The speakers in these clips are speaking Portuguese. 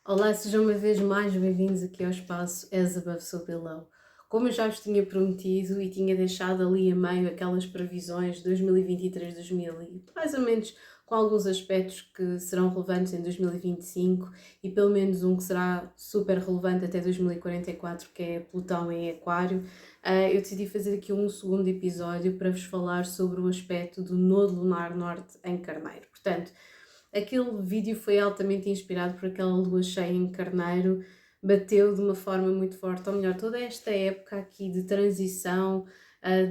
Olá, sejam uma vez mais bem-vindos aqui ao espaço As Above So Below. Como eu já vos tinha prometido e tinha deixado ali a meio aquelas previsões de 2023, 2000 e mais ou menos com alguns aspectos que serão relevantes em 2025 e pelo menos um que será super relevante até 2044, que é Plutão em Aquário, eu decidi fazer aqui um segundo episódio para vos falar sobre o aspecto do Nodo Lunar Norte em Carneiro. Portanto, aquele vídeo foi altamente inspirado por aquela lua cheia em Carneiro, bateu de uma forma muito forte, ou melhor, toda esta época aqui de transição,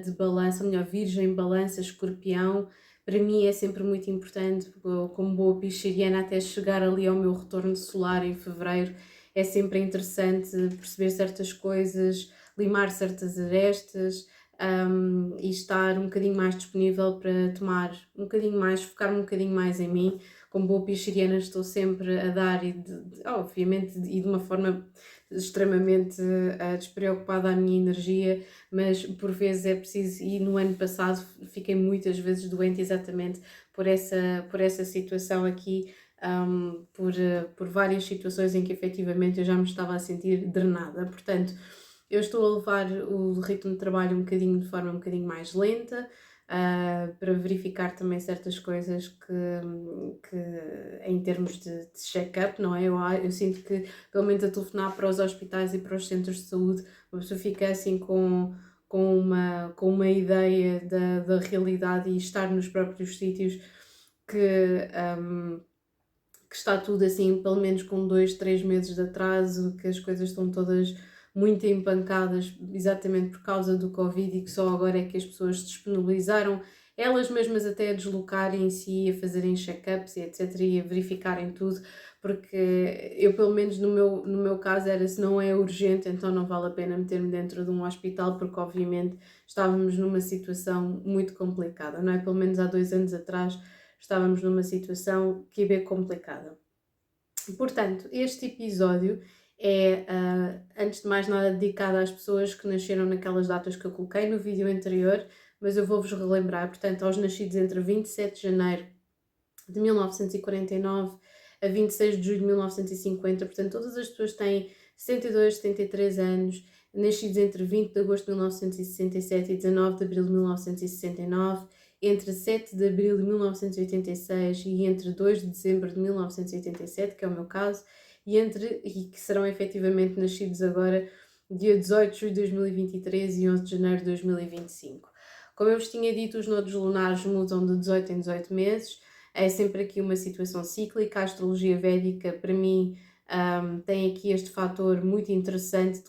de balança, ou melhor, Virgem, Balança, Escorpião, para mim é sempre muito importante, como boa pisciana, até chegar ali ao meu retorno solar em fevereiro, é sempre interessante perceber certas coisas, limar certas arestas, e estar um bocadinho mais disponível para tomar um bocadinho mais, focar um bocadinho mais em mim. Como boa pisciana estou sempre a dar obviamente e de uma forma extremamente despreocupada à minha energia, mas por vezes é preciso, e no ano passado fiquei muitas vezes doente exatamente por essa situação aqui, por várias situações em que efetivamente eu já me estava a sentir drenada, portanto eu estou a levar o ritmo de trabalho um bocadinho de forma um bocadinho mais lenta, para verificar também certas coisas que em termos de check-up, não é? Eu sinto que, pelo menos a telefonar para os hospitais e para os centros de saúde, uma pessoa fica assim com uma ideia da realidade e estar nos próprios sítios que, um, que está tudo assim, pelo menos com 2, 3 meses de atraso, que as coisas estão todas muito empancadas exatamente por causa do Covid e que só agora é que as pessoas se disponibilizaram, elas mesmas até a deslocarem-se e a fazerem check-ups e etc. e a verificarem tudo, porque eu pelo menos no meu caso era, se não é urgente, então não vale a pena meter-me dentro de um hospital, porque obviamente estávamos numa situação muito complicada, não é? Pelo menos há 2 anos atrás estávamos numa situação que é bem complicada. Portanto, este episódio é, antes de mais nada, dedicado às pessoas que nasceram naquelas datas que eu coloquei no vídeo anterior, mas eu vou-vos relembrar, portanto, aos nascidos entre 27 de janeiro de 1949 a 26 de julho de 1950, portanto, todas as pessoas têm 72, 73 anos, nascidos entre 20 de agosto de 1967 e 19 de abril de 1969, entre 7 de abril de 1986 e entre 2 de dezembro de 1987, que é o meu caso, e que serão efetivamente nascidos agora dia 18 de julho de 2023 e 11 de janeiro de 2025. Como eu vos tinha dito, os nodos lunares mudam de 18 em 18 meses, é sempre aqui uma situação cíclica. A astrologia védica, para mim, tem aqui este fator muito interessante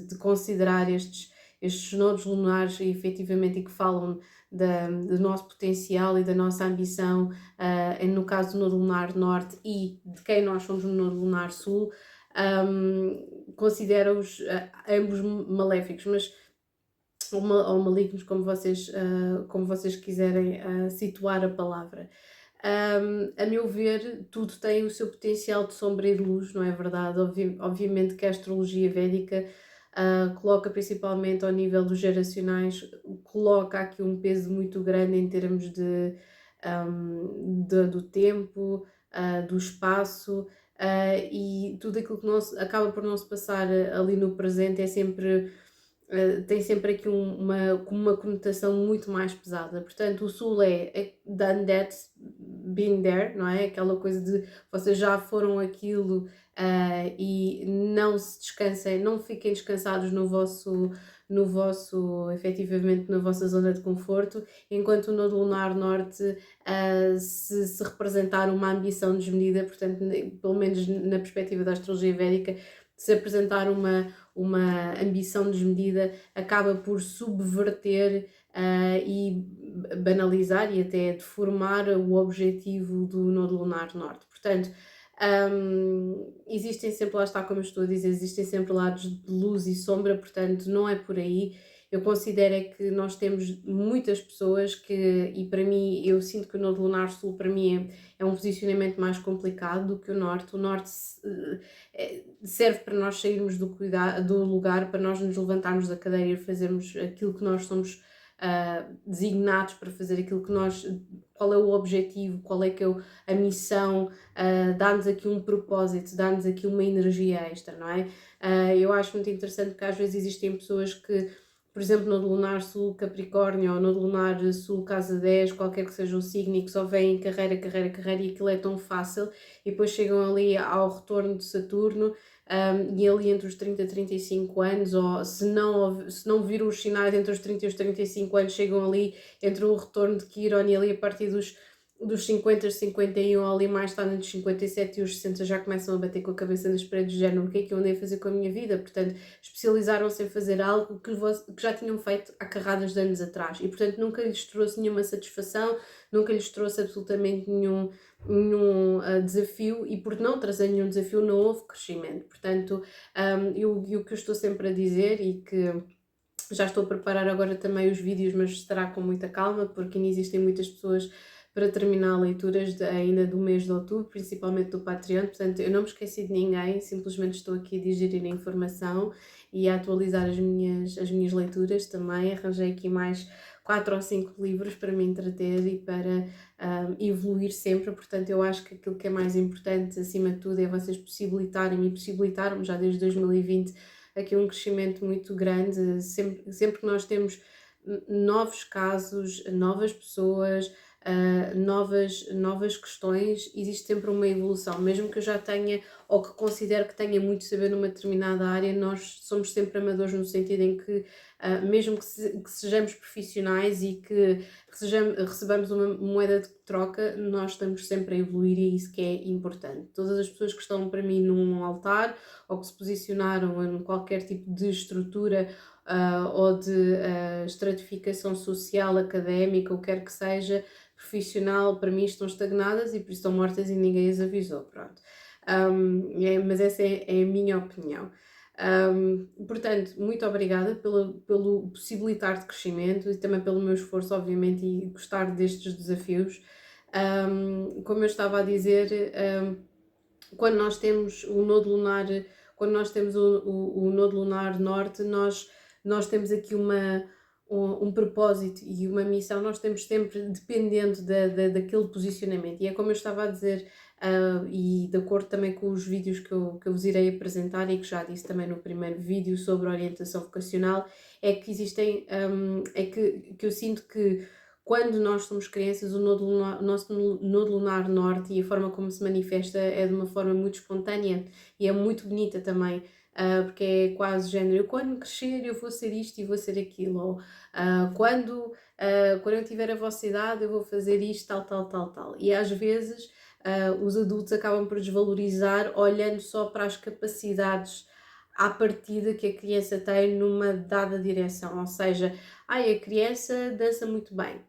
de considerar estes nodos lunares e efetivamente, e que falam do nosso potencial e da nossa ambição, no caso do nodo lunar norte e de quem nós somos no nodo lunar sul, considero-os ambos maléficos, mas ou malignos, como vocês quiserem situar a palavra. A meu ver, tudo tem o seu potencial de sombra e de luz, não é verdade? Obviamente que a astrologia védica coloca principalmente ao nível dos geracionais, coloca aqui um peso muito grande em termos do tempo, do espaço, e tudo aquilo que acaba por não se passar ali no presente é sempre tem sempre aqui uma conotação muito mais pesada. Portanto, o Sul é done that, been there, não é? Aquela coisa de vocês já foram aquilo, e não se descansem, não fiquem descansados no vosso, efetivamente, na vossa zona de conforto, enquanto no Lunar Norte, se representar uma ambição desmedida, portanto, pelo menos na perspectiva da astrologia védica, se apresentar uma ambição desmedida, acaba por subverter e banalizar e até deformar o objetivo do Nodo Lunar Norte. Portanto, existem sempre, lá está como eu estou a dizer, existem sempre lados de luz e sombra, portanto não é por aí. Eu considero é que nós temos muitas pessoas e para mim, eu sinto que o Nodo Lunar Sul para mim é um posicionamento mais complicado do que o Norte. O Norte serve para nós sairmos do lugar, para nós nos levantarmos da cadeira e fazermos aquilo que nós somos designados para fazer aquilo que nós, qual é o objetivo, qual é que é a missão, dá-nos aqui um propósito, dá-nos aqui uma energia extra, não é? Eu acho muito interessante que às vezes existem pessoas que, por exemplo, no Lunar Sul Capricórnio ou no Lunar Sul Casa 10, qualquer que seja o signo, e que só vêm carreira, carreira, carreira, e aquilo é tão fácil, e depois chegam ali ao retorno de Saturno, e ali entre os 30 e 35 anos, ou se não viram os sinais entre os 30 e os 35 anos, chegam ali entre o retorno de Quiron e ali a partir dos 50, 51, ou ali mais tarde, entre os 57 e os 60, já começam a bater com a cabeça nas paredes do género, o que é que eu andei a fazer com a minha vida? Portanto, especializaram-se em fazer algo que já tinham feito há carradas de anos atrás, e portanto nunca lhes trouxe nenhuma satisfação, nunca lhes trouxe absolutamente nenhum desafio, e por não trazer nenhum desafio não houve crescimento. Portanto, e o que eu estou sempre a dizer, e que já estou a preparar agora também os vídeos, mas será com muita calma, porque ainda existem muitas pessoas para terminar leituras ainda do mês de outubro, principalmente do Patreon. Portanto, eu não me esqueci de ninguém, simplesmente estou aqui a digerir a informação e a atualizar as minhas leituras também. Arranjei aqui mais 4 ou 5 livros para me entreter e para evoluir sempre. Portanto, eu acho que aquilo que é mais importante, acima de tudo, é vocês possibilitarem-me e possibilitar-me já desde 2020 aqui um crescimento muito grande. Sempre que nós temos novos casos, novas pessoas, novas questões, existe sempre uma evolução. Mesmo que eu já tenha, ou que considero que tenha muito saber numa determinada área, nós somos sempre amadores no sentido em que, mesmo que sejamos profissionais e que recebamos uma moeda de troca, nós estamos sempre a evoluir, e é isso que é importante. Todas as pessoas que estão para mim num altar, ou que se posicionaram em qualquer tipo de estrutura, ou de estratificação social, académica, ou quer que seja, profissional, para mim estão estagnadas e por isso estão mortas e ninguém as avisou, pronto. Mas essa é a minha opinião. Portanto, muito obrigada pelo possibilitar de crescimento e também pelo meu esforço, obviamente, e gostar destes desafios. Como eu estava a dizer, quando nós temos o nodo lunar, quando nós temos o nodo lunar norte, nós temos aqui um propósito e uma missão, nós temos sempre, dependendo daquele posicionamento. E é como eu estava a dizer, e de acordo também com os vídeos que eu vos irei apresentar, e que já disse também no primeiro vídeo sobre orientação vocacional, é que existem, é que eu sinto que quando nós somos crianças, o nosso nodo lunar norte, e a forma como se manifesta é de uma forma muito espontânea e é muito bonita também, porque é quase género, quando crescer eu vou ser isto e vou ser aquilo, ou quando eu tiver a vossa idade eu vou fazer isto, tal, tal, tal, tal. E às vezes os adultos acabam por desvalorizar olhando só para as capacidades à partida que a criança tem numa dada direção, ou seja, a criança dança muito bem.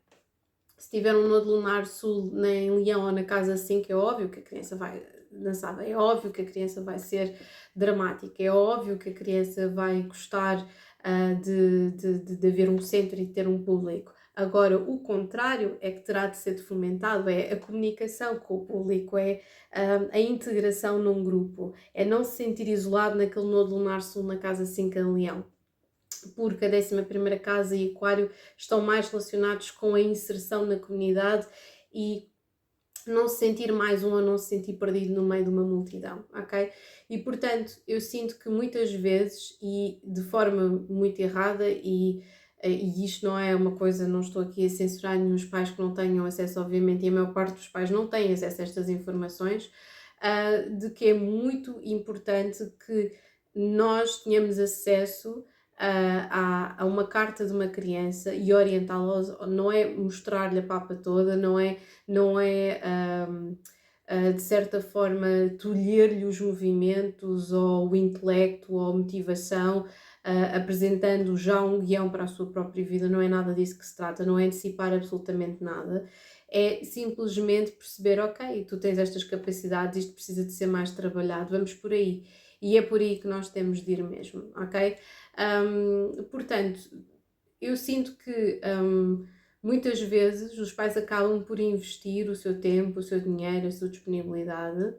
Se tiver um nodo lunar sul em Leão ou na casa 5, é óbvio que a criança vai dançar bem, é óbvio que a criança vai ser dramática, é óbvio que a criança vai gostar de haver um centro e de ter um público. Agora, o contrário é que terá de ser fomentado, é a comunicação com o público, é a integração num grupo, é não se sentir isolado naquele nodo lunar sul na casa 5 em Leão, porque a 11ª casa e Aquário estão mais relacionados com a inserção na comunidade e não se sentir mais um, ou não se sentir perdido no meio de uma multidão, ok? E portanto, eu sinto que muitas vezes, e de forma muito errada, e isto não é uma coisa, não estou aqui a censurar nenhum dos pais que não tenham acesso, obviamente, e a maior parte dos pais não têm acesso a estas informações, de que é muito importante que nós tenhamos acesso a uma carta de uma criança e orientá-la, não é mostrar-lhe a papa toda, não é de certa forma tolher-lhe os movimentos ou o intelecto ou a motivação, apresentando já um guião para a sua própria vida. Não é nada disso que se trata, não é antecipar absolutamente nada, é simplesmente perceber, ok, tu tens estas capacidades, isto precisa de ser mais trabalhado, vamos por aí. E é por aí que nós temos de ir mesmo, ok? Portanto, eu sinto que muitas vezes os pais acabam por investir o seu tempo, o seu dinheiro, a sua disponibilidade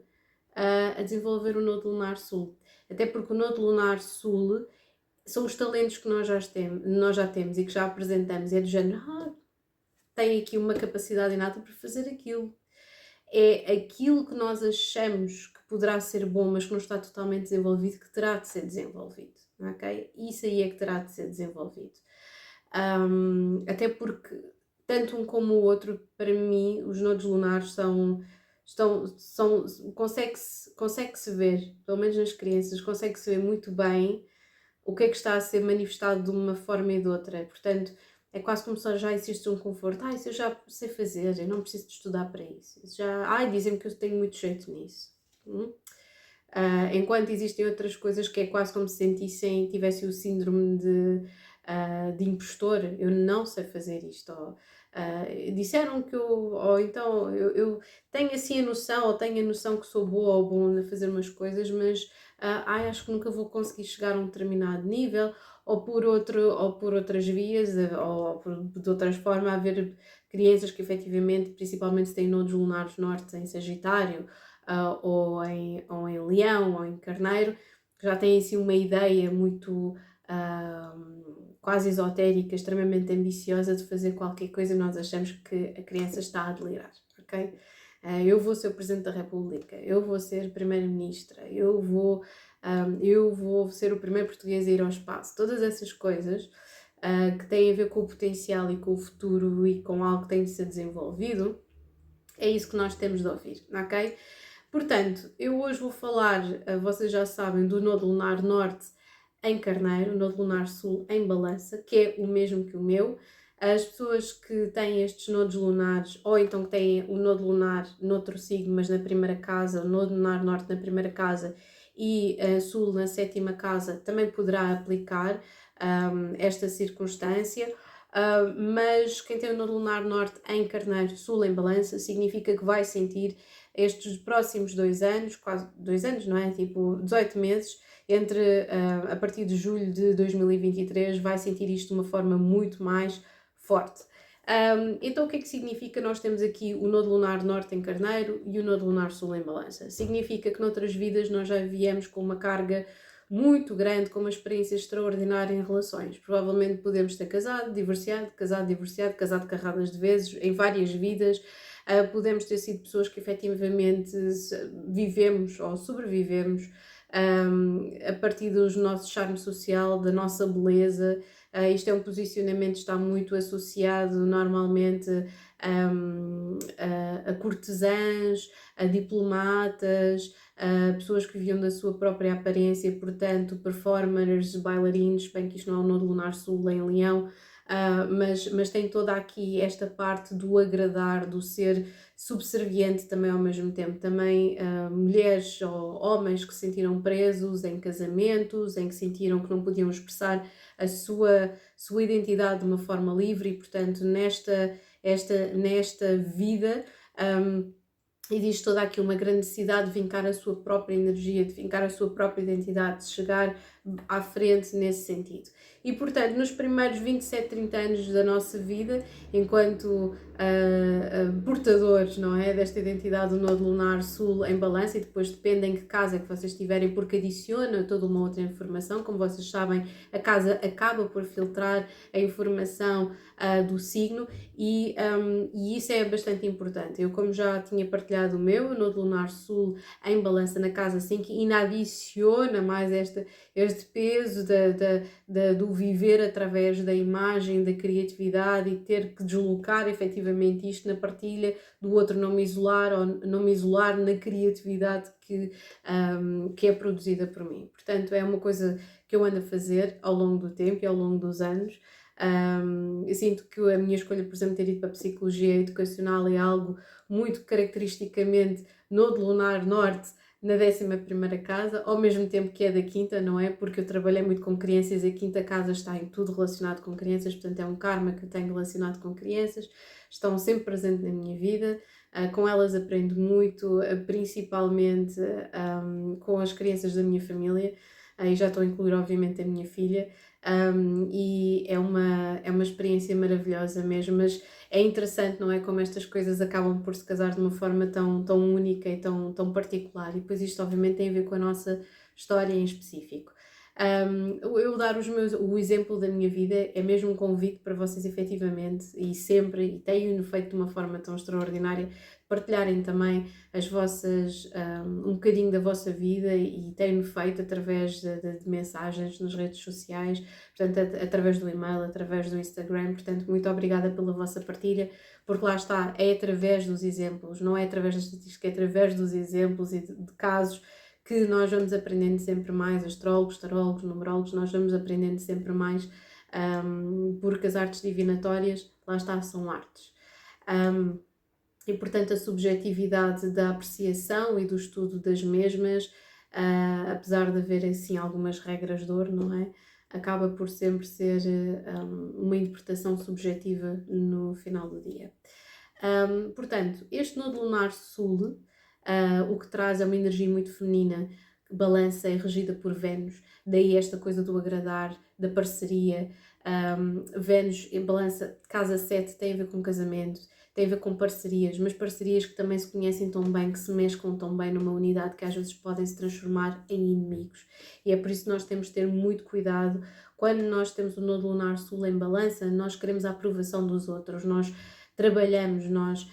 a desenvolver o nodo lunar sul. Até porque o nodo lunar sul são os talentos que nós já temos e que já apresentamos. É do género, tem aqui uma capacidade inata para fazer aquilo. É aquilo que nós achamos que poderá ser bom, mas que não está totalmente desenvolvido, que terá de ser desenvolvido, ok? Isso aí é que terá de ser desenvolvido. Até porque, tanto um como o outro, para mim, os nodos lunares consegue-se ver, pelo menos nas crianças, consegue-se ver muito bem o que é que está a ser manifestado de uma forma e de outra. Portanto, é quase como se já existe um conforto. Isso eu já sei fazer, eu não preciso de estudar para isso. Dizem-me que eu tenho muito jeito nisso. Enquanto existem outras coisas que é quase como se tivessem o síndrome de impostor. Eu não sei fazer isto. Disseram que eu tenho assim a noção, ou tenho a noção que sou boa ou bom a fazer umas coisas, mas acho que nunca vou conseguir chegar a um determinado nível, ou por outras vias, de outras formas, haver crianças que efetivamente, principalmente têm nodos lunares norte em Sagitário, ou em Leão, ou em Carneiro, que já têm assim uma ideia muito quase esotérica, extremamente ambiciosa de fazer qualquer coisa e nós achamos que a criança está a delirar, ok? Eu vou ser o Presidente da República, eu vou ser Primeira-Ministra, eu vou ser o primeiro português a ir ao espaço. Todas essas coisas que têm a ver com o potencial e com o futuro e com algo que tem de ser desenvolvido, é isso que nós temos de ouvir, ok? Portanto, eu hoje vou falar, vocês já sabem, do Nodo Lunar Norte em Carneiro, Nodo Lunar Sul em Balança, que é o mesmo que o meu. As pessoas que têm estes nodos lunares, ou então que têm o nodo lunar noutro signo, mas na primeira casa, o nodo lunar norte na primeira casa e sul na sétima casa, também poderá aplicar esta circunstância. Mas quem tem o nodo lunar norte em Carneiro, sul em Balança, significa que vai sentir estes próximos 2 anos, quase 2 anos, não é? Tipo 18 meses, a partir de julho de 2023, vai sentir isto de uma forma muito mais forte. Então o que é que significa? Nós temos aqui o nodo lunar norte em Carneiro e o nodo lunar sul em Balança. Significa que noutras vidas nós já viemos com uma carga muito grande, com uma experiência extraordinária em relações. Provavelmente podemos ter casado, divorciado, casado carradas de vezes, em várias vidas. Podemos ter sido pessoas que efetivamente vivemos ou sobrevivemos a partir do nosso charme social, da nossa beleza. Isto é um posicionamento que está muito associado normalmente a cortesãs, a diplomatas, pessoas que viviam da sua própria aparência, portanto, performers, bailarinos, bem que isto não é o nodo lunar sul em Leão, mas tem toda aqui esta parte do agradar, do ser subserviente também ao mesmo tempo. Também mulheres ou homens que se sentiram presos em casamentos, em que sentiram que não podiam expressar a sua identidade de uma forma livre e, portanto, nesta vida existe toda aqui uma grande necessidade de vincar a sua própria energia, de vincar a sua própria identidade, de chegar à frente nesse sentido. E, portanto, nos primeiros 27, 30 anos da nossa vida, enquanto portadores, não é, desta identidade do nodo lunar sul em Balança, e depois depende em que casa é que vocês estiverem, porque adiciona toda uma outra informação. Como vocês sabem, a casa acaba por filtrar a informação do signo e isso é bastante importante. Eu, como já tinha partilhado o meu, o nodo lunar sul em Balança na casa 5, ainda adiciona mais este peso do viver através da imagem, da criatividade e ter que deslocar efetivamente isto na partilha, do outro não me isolar na criatividade que é produzida por mim. Portanto, é uma coisa que eu ando a fazer ao longo do tempo e ao longo dos anos. Eu sinto que a minha escolha, por exemplo, ter ido para a psicologia educacional é algo muito caracteristicamente nodo lunar norte na 11ª casa, ao mesmo tempo que é da 5ª, não é? Porque eu trabalhei muito com crianças e a 5ª casa está em tudo relacionado com crianças, portanto é um karma que eu tenho relacionado com crianças, estão sempre presentes na minha vida, com elas aprendo muito, principalmente com as crianças da minha família, e já estou a incluir obviamente a minha filha, e é uma experiência maravilhosa mesmo, mas é interessante, não é? Como estas coisas acabam por se casar de uma forma tão única e tão particular, e depois isto obviamente tem a ver com a nossa história em específico. Eu dar o exemplo da minha vida é mesmo um convite para vocês efetivamente, e sempre, e tenho-no feito de uma forma tão extraordinária, partilharem também as vossas, um bocadinho da vossa vida, e tenho-no feito através de mensagens nas redes sociais, portanto, através do e-mail, através do Instagram. Portanto, muito obrigada pela vossa partilha, porque lá está, é através dos exemplos, não é através da estatística, é através dos exemplos e de casos que nós vamos aprendendo sempre mais, astrólogos, tarólogos, numerólogos, nós vamos aprendendo sempre mais, porque as artes divinatórias, lá está, são artes. E portanto a subjetividade da apreciação e do estudo das mesmas, apesar de haver assim algumas regras de ouro, não é? Acaba por sempre ser uma interpretação subjetiva no final do dia. Portanto, este nodo lunar sul, o que traz é uma energia muito feminina, que balança, é regida por Vênus, daí esta coisa do agradar, da parceria. Vênus em balança, casa 7, tem a ver com casamento, tem a ver com parcerias, mas parcerias que também se conhecem tão bem, que se mesclam tão bem numa unidade, que às vezes podem se transformar em inimigos. E é por isso que nós temos de ter muito cuidado. Quando nós temos o nodo lunar sul em balança, nós queremos a aprovação dos outros, nós trabalhamos, nós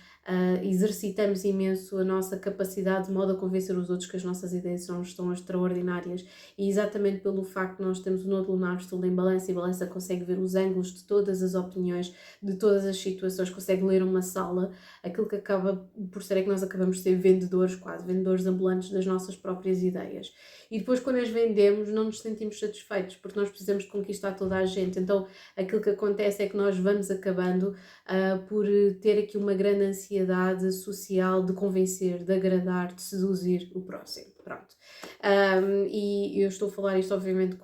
exercitamos imenso a nossa capacidade de modo a convencer os outros que as nossas ideias estão extraordinárias, e exatamente pelo facto de nós termos o nodo lunar sul em balança, e balança consegue ver os ângulos de todas as opiniões, de todas as situações, consegue ler uma sala. Aquilo que acaba por ser é que nós acabamos de ser vendedores, quase vendedores ambulantes das nossas próprias ideias, e depois quando as vendemos não nos sentimos satisfeitos, porque nós precisamos de conquistar toda a gente. Então aquilo que acontece é que nós vamos acabando por ter aqui uma grande ansiedade social de convencer, de agradar, de seduzir o próximo. Pronto. E eu estou a falar isto obviamente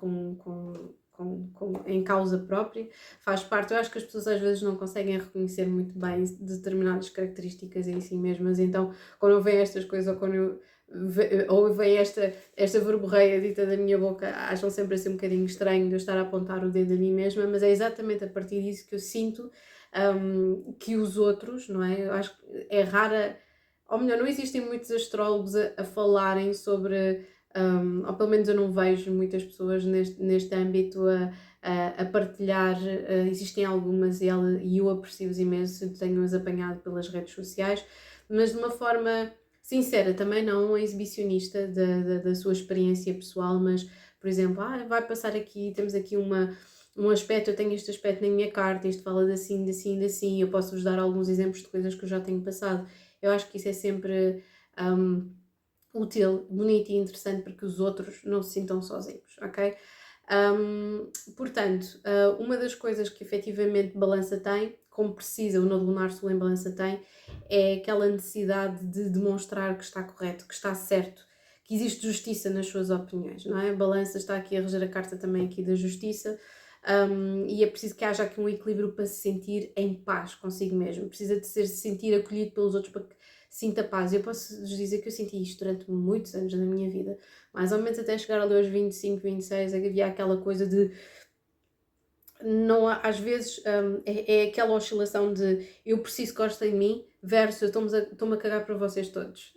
em causa própria, faz parte. Eu acho que as pessoas às vezes não conseguem reconhecer muito bem determinadas características em si mesmas, então quando eu vejo estas coisas, ou vem esta verborreia dita da minha boca, acham sempre assim um bocadinho estranho de eu estar a apontar o dedo a mim mesma, mas é exatamente a partir disso que eu sinto que os outros, não é? Eu acho que é rara, ou melhor, não existem muitos astrólogos a falarem sobre, ou pelo menos eu não vejo muitas pessoas neste âmbito a partilhar. Existem algumas e eu aprecio-os imenso, tenho-os apanhado pelas redes sociais, mas de uma forma sincera, também não exibicionista da sua experiência pessoal, mas, por exemplo, vai passar aqui, temos aqui um aspecto, eu tenho este aspecto na minha carta, isto fala de assim, de assim, de assim, eu posso-vos dar alguns exemplos de coisas que eu já tenho passado. Eu acho que isso é sempre útil, bonito e interessante para que os outros não se sintam sozinhos, ok? Portanto, uma das coisas que efetivamente balança tem, como precisa o nodo lunar sul em balança tem, é aquela necessidade de demonstrar que está correto, que está certo, que existe justiça nas suas opiniões, não é? Balança está aqui a reger a carta também aqui da justiça, e é preciso que haja aqui um equilíbrio para se sentir em paz consigo mesmo, precisa de se sentir acolhido pelos outros para que sinta paz. Eu posso-vos dizer que eu senti isto durante muitos anos da minha vida, mais ou menos até chegar ali aos 25, 26, havia aquela coisa de não há, às vezes é aquela oscilação de eu preciso que gostem de mim versus eu estou-me a cagar para vocês todos,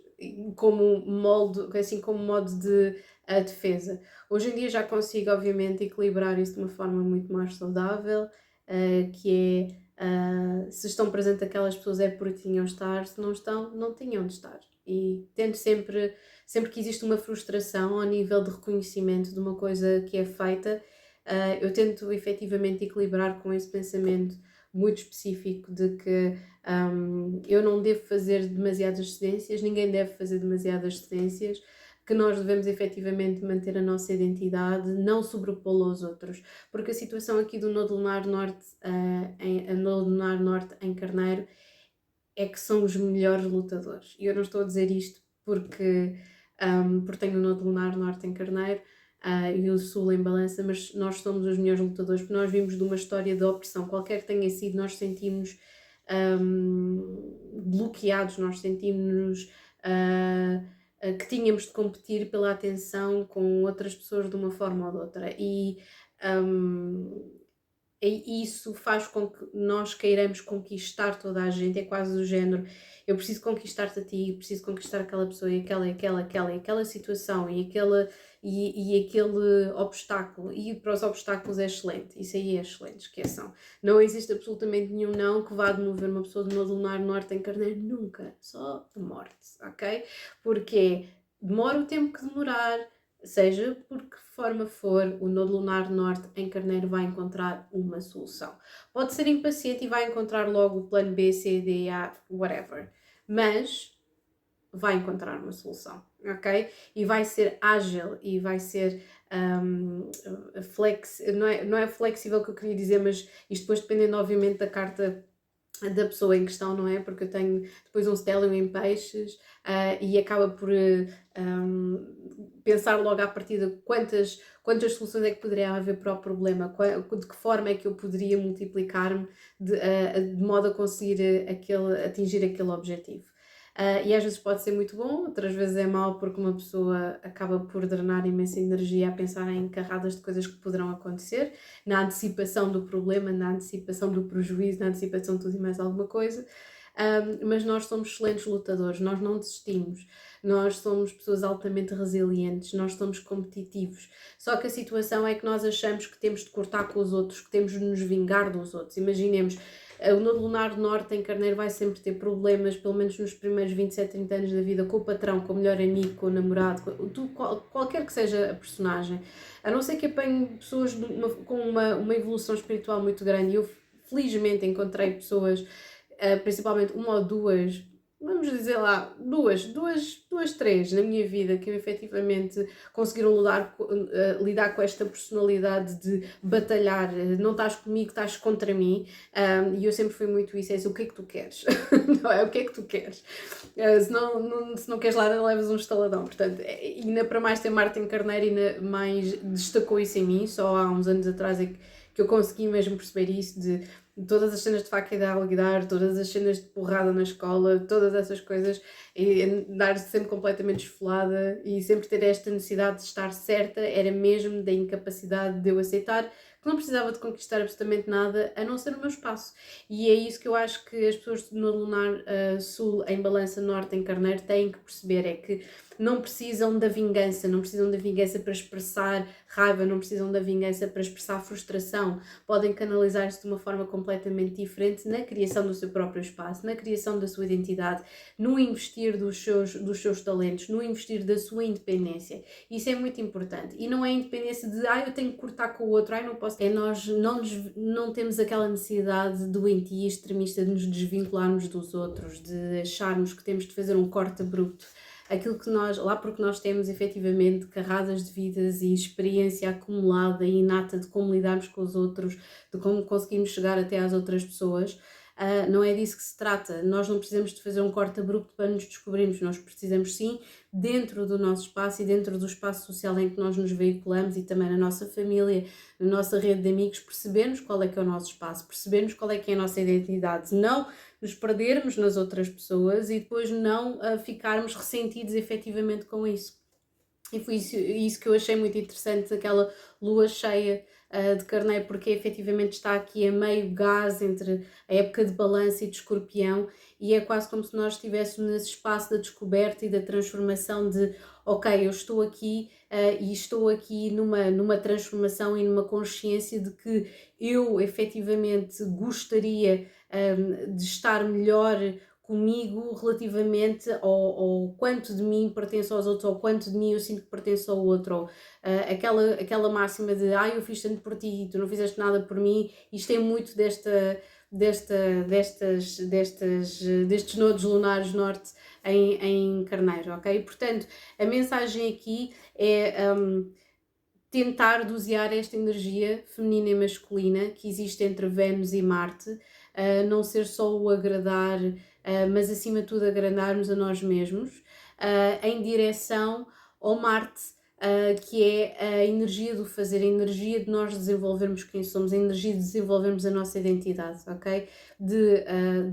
como molde, assim como modo de defesa. Hoje em dia já consigo obviamente equilibrar isso de uma forma muito mais saudável, que é se estão presentes aquelas pessoas é porque tinham de estar, se não estão, não tinham de estar. E tento sempre que existe uma frustração ao nível de reconhecimento de uma coisa que é feita, eu tento efetivamente equilibrar com esse pensamento muito específico de que eu não devo fazer demasiadas cedências, ninguém deve fazer demasiadas cedências, que nós devemos efetivamente manter a nossa identidade, não sobrepô-la aos outros, porque a situação aqui do Nodo Lunar Norte, a Nodo Lunar Norte em Carneiro, é que são os melhores lutadores. E eu não estou a dizer isto porque tenho o Nodo Lunar Norte em Carneiro, e o Sul em Balança, mas nós somos os melhores lutadores, porque nós vimos de uma história de opressão, qualquer que tenha sido, nós sentimos bloqueados, nós sentimos que tínhamos de competir pela atenção com outras pessoas de uma forma ou de outra, e e isso faz com que nós queiramos conquistar toda a gente, é quase do género, eu preciso conquistar-te a ti, preciso conquistar aquela pessoa e aquela situação e aquele obstáculo, e para os obstáculos é excelente, isso aí é excelente, esqueçam. Não existe absolutamente nenhum não que vá demover uma pessoa de Nodo Lunar Norte em Carneiro, nunca, só de morte, ok? Porque demora o tempo que demorar, seja por que forma for, o Nodo Lunar Norte em Carneiro vai encontrar uma solução. Pode ser impaciente e vai encontrar logo o plano B, C, D, A, whatever, mas vai encontrar uma solução, ok? E vai ser ágil e vai ser não é flexível que eu queria dizer, mas isto depois dependendo obviamente da carta da pessoa em questão, não é? Porque eu tenho depois um stellium em peixes e acaba por pensar logo à partida quantas soluções é que poderia haver para o problema, de que forma é que eu poderia multiplicar-me de modo a conseguir atingir aquele objetivo. E às vezes pode ser muito bom, outras vezes é mau porque uma pessoa acaba por drenar imensa energia a pensar em carradas de coisas que poderão acontecer, na antecipação do problema, na antecipação do prejuízo, na antecipação de tudo e mais alguma coisa. Mas nós somos excelentes lutadores, nós não desistimos, nós somos pessoas altamente resilientes, nós somos competitivos. Só que a situação é que nós achamos que temos de cortar com os outros, que temos de nos vingar dos outros. Imaginemos, o Nodo Lunar Norte em Carneiro vai sempre ter problemas, pelo menos nos primeiros 27, 30 anos da vida, com o patrão, com o melhor amigo, com o namorado, qualquer que seja a personagem. A não ser que apanhe pessoas com uma evolução espiritual muito grande. E eu felizmente encontrei pessoas, principalmente uma ou duas, vamos dizer lá, duas, três na minha vida que efetivamente conseguiram lidar com esta personalidade de batalhar, não estás comigo, estás contra mim, e eu sempre fui muito isso, o que é que tu queres? Não é, o que é que tu queres? Se não queres lá, não levas um estaladão, portanto, e ainda para mais ter Martin Carneiro ainda mais destacou isso em mim, só há uns anos atrás é que eu consegui mesmo perceber isso de todas as cenas de faca e de alguidar, todas as cenas de porrada na escola, todas essas coisas, e andar sempre completamente esfolada e sempre ter esta necessidade de estar certa, era mesmo da incapacidade de eu aceitar que não precisava de conquistar absolutamente nada a não ser o meu espaço. E é isso que eu acho que as pessoas no Lunar Sul, em Balança Norte, em Carneiro, têm que perceber, é que não precisam da vingança, não precisam da vingança para expressar raiva, não precisam da vingança para expressar frustração, podem canalizar-se de uma forma completamente diferente na criação do seu próprio espaço, na criação da sua identidade, no investir dos seus talentos, no investir da sua independência. Isso é muito importante. E não é a independência de, eu tenho que cortar com o outro, não posso. É nós não temos aquela necessidade doentia, extremista de nos desvincularmos dos outros, de acharmos que temos de fazer um corte abrupto. Aquilo que porque nós temos efetivamente carradas de vidas e experiência acumulada e inata de como lidarmos com os outros, de como conseguimos chegar até às outras pessoas, não é disso que se trata. Nós não precisamos de fazer um corte abrupto para nos descobrirmos, nós precisamos sim, dentro do nosso espaço e dentro do espaço social em que nós nos veiculamos e também na nossa família, na nossa rede de amigos, percebermos qual é que é o nosso espaço, percebermos qual é que é a nossa identidade, não nos perdermos nas outras pessoas e depois não ficarmos ressentidos efetivamente com isso. E foi isso que eu achei muito interessante daquela lua cheia de Carneiro, porque efetivamente está aqui a meio gás entre a época de Balança e de Escorpião, e é quase como se nós estivéssemos nesse espaço da descoberta e da transformação de, ok, eu estou aqui e estou aqui numa transformação e numa consciência de que eu efetivamente gostaria de estar melhor comigo relativamente ao quanto de mim pertence aos outros, ou quanto de mim eu sinto que pertence ao outro, ou aquela máxima de eu fiz tanto por ti e tu não fizeste nada por mim. Isto é muito destes nodos lunares norte em Carneiro, ok? Portanto, a mensagem aqui é tentar dosear esta energia feminina e masculina que existe entre Vênus e Marte, não ser só o agradar, mas acima de tudo agradarmos a nós mesmos, em direção ao Marte, que é a energia do fazer, a energia de nós desenvolvermos quem somos, a energia de desenvolvermos a nossa identidade, ok? De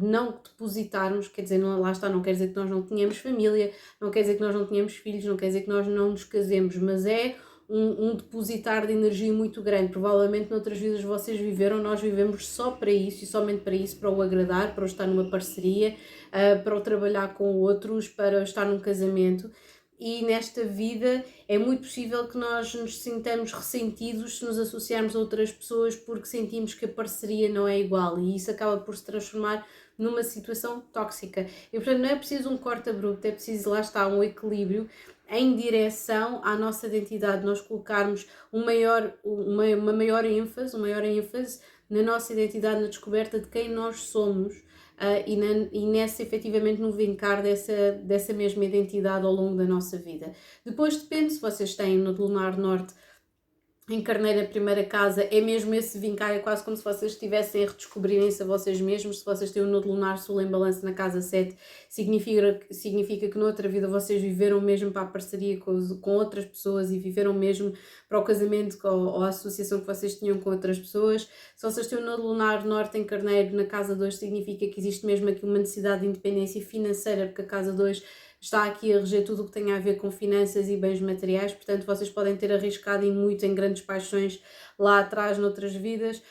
não depositarmos, quer dizer, lá está, não quer dizer que nós não tenhamos família, não quer dizer que nós não tenhamos filhos, não quer dizer que nós não nos casemos, mas é um depositar de energia muito grande. Provavelmente noutras vidas vocês viveram, nós vivemos só para isso e somente para isso, para o agradar, para o estar numa parceria, para o trabalhar com outros, para o estar num casamento. E nesta vida é muito possível que nós nos sintamos ressentidos se nos associarmos a outras pessoas porque sentimos que a parceria não é igual e isso acaba por se transformar numa situação tóxica. E portanto não é preciso um corte abrupto, é preciso, lá está, um equilíbrio em direção à nossa identidade, nós colocarmos uma maior ênfase na nossa identidade, na descoberta de quem nós somos. E nessa, efetivamente, no vincar dessa mesma identidade ao longo da nossa vida. Depois depende, se vocês têm no Lunar Norte em Carneiro a primeira casa, é mesmo esse vincar, é quase como se vocês estivessem a redescobrirem-se a vocês mesmos. Se vocês têm o Nodo Lunar Sul em Balança na casa 7, significa que noutra vida vocês viveram mesmo para a parceria com outras pessoas e viveram mesmo para o casamento ou a associação que vocês tinham com outras pessoas. Se vocês têm o Nodo Lunar Norte em Carneiro na casa 2, significa que existe mesmo aqui uma necessidade de independência financeira, porque a casa 2 está aqui a reger tudo o que tem a ver com finanças e bens materiais, portanto vocês podem ter arriscado muito em grandes paixões lá atrás, noutras vidas,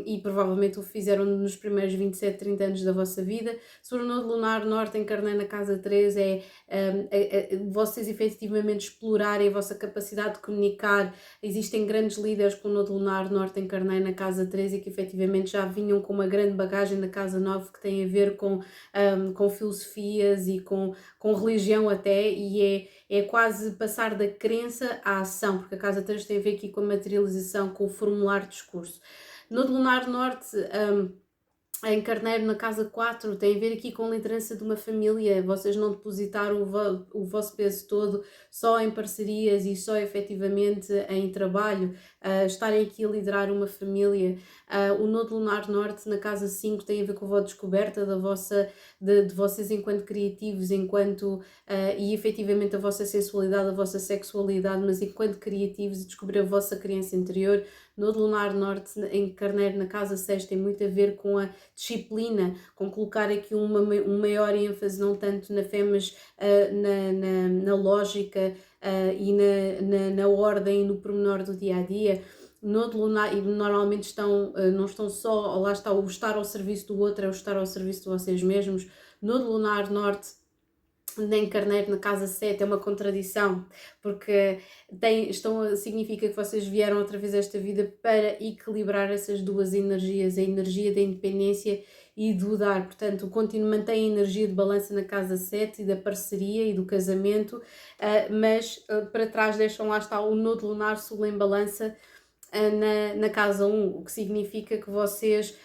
e provavelmente o fizeram nos primeiros 27, 30 anos da vossa vida. Se for o Nodo Lunar Norte em Carneiro na casa 3, vocês efetivamente explorarem a vossa capacidade de comunicar. Existem grandes líderes com o Nodo Lunar Norte em Carneiro na casa 3 e que efetivamente já vinham com uma grande bagagem da casa 9 que tem a ver com filosofias e com religião até, e é quase passar da crença à ação, porque a casa 3 tem a ver aqui com a materialização, com o formular discurso. No Lunar Norte, em Carneiro, na casa 4, tem a ver aqui com a liderança de uma família. Vocês não depositaram o vosso peso todo só em parcerias e só efetivamente em trabalho, estarem aqui a liderar uma família. O Nodo Lunar Norte na casa 5 tem a ver com a descoberta de vocês enquanto criativos, e efetivamente a vossa sensualidade, a vossa sexualidade, mas enquanto criativos, descobrir a vossa criança interior. Nodo Lunar Norte em Carneiro na casa 6 tem muito a ver com a disciplina, com colocar aqui um maior ênfase não tanto na fé, mas na lógica e na ordem e no pormenor do dia a dia. Nodo Lunar, e normalmente não estão só, lá está, o estar ao serviço do outro, é o estar ao serviço de vocês mesmos. Nodo Lunar Norte em Carneiro na casa 7 é uma contradição, porque significa que vocês vieram outra vez a esta vida para equilibrar essas duas energias, a energia da independência e do dar. Portanto, mantém a energia de balança na casa 7 e da parceria e do casamento, mas para trás deixam, lá está, o Nodo Lunar Sul em Balança na casa 1, o que significa que vocês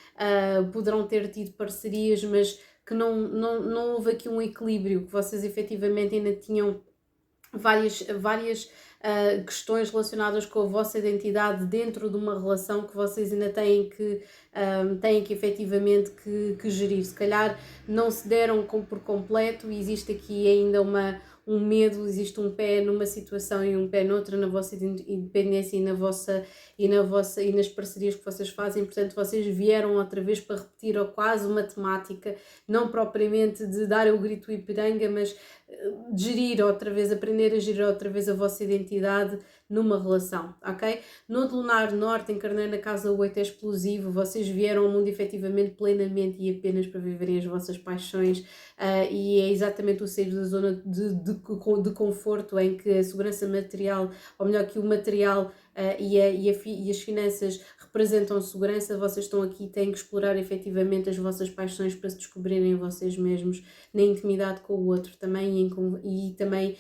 poderão ter tido parcerias, mas que não houve aqui um equilíbrio, que vocês efetivamente ainda tinham várias questões relacionadas com a vossa identidade dentro de uma relação que vocês ainda têm que efetivamente que gerir. Se calhar não se deram por completo e existe aqui ainda um medo, existe um pé numa situação e um pé noutra, na vossa independência e nas parcerias que vocês fazem. Portanto, vocês vieram outra vez para repetir ou quase uma temática, não propriamente de dar o grito e piranga, mas de gerir outra vez, aprender a gerir outra vez a vossa identidade numa relação, ok? Nodo Lunar Norte em Carneiro na casa 8 é explosivo, vocês vieram ao mundo efetivamente plenamente e apenas para viverem as vossas paixões, e é exatamente o sair da zona de conforto em que a segurança material, ou melhor, que o material e as finanças representam segurança. Vocês estão aqui e têm que explorar efetivamente as vossas paixões para se descobrirem vocês mesmos na intimidade com o outro também e também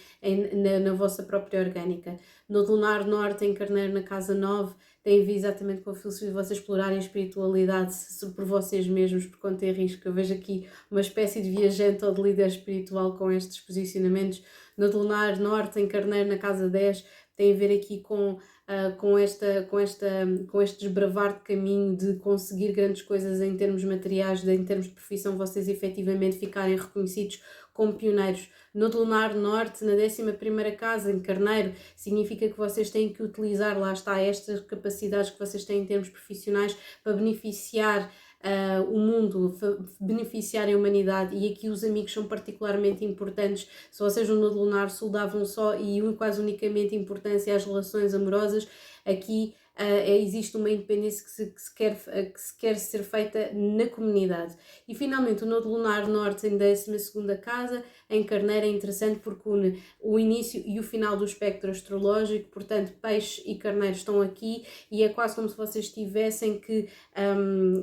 na vossa própria orgânica. No Lunar Norte em Carneiro na casa 9 tem a ver exatamente com a filosofia de vocês explorarem a espiritualidade por vocês mesmos, por conta e risco. Eu vejo aqui uma espécie de viajante ou de líder espiritual com estes posicionamentos. No Lunar Norte em Carneiro na casa 10 tem a ver aqui com este desbravar de caminho, de conseguir grandes coisas em termos materiais, em termos de profissão, vocês efetivamente ficarem reconhecidos como pioneiros. No Lunar Norte, na 11ª casa, em Carneiro, significa que vocês têm que utilizar, lá está, estas capacidades que vocês têm em termos profissionais para beneficiar o mundo, beneficiarem a humanidade, e aqui os amigos são particularmente importantes. Se vocês no Nodo Lunar Sul davam só e quase unicamente importância às relações amorosas, aqui existe uma independência que se quer ser feita na comunidade. E finalmente o Nodo Lunar Norte em 12ª casa, em Carneiro, é interessante porque une o início e o final do espectro astrológico, portanto Peixes e Carneiro estão aqui e é quase como se vocês tivessem que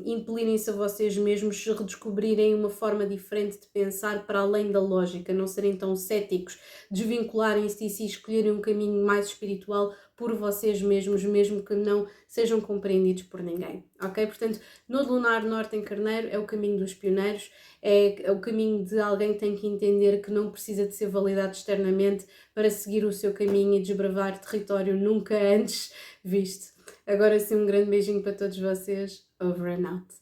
impelirem-se a vocês mesmos, redescobrirem uma forma diferente de pensar para além da lógica, não serem tão céticos, desvincularem-se disso e escolherem um caminho mais espiritual por vocês mesmos, mesmo que não sejam compreendidos por ninguém, ok? Portanto, Nodo Lunar Norte em Carneiro é o caminho dos pioneiros, é o caminho de alguém que tem que entender que não precisa de ser validado externamente para seguir o seu caminho e desbravar território nunca antes visto. Agora sim, um grande beijinho para todos vocês. Over and out.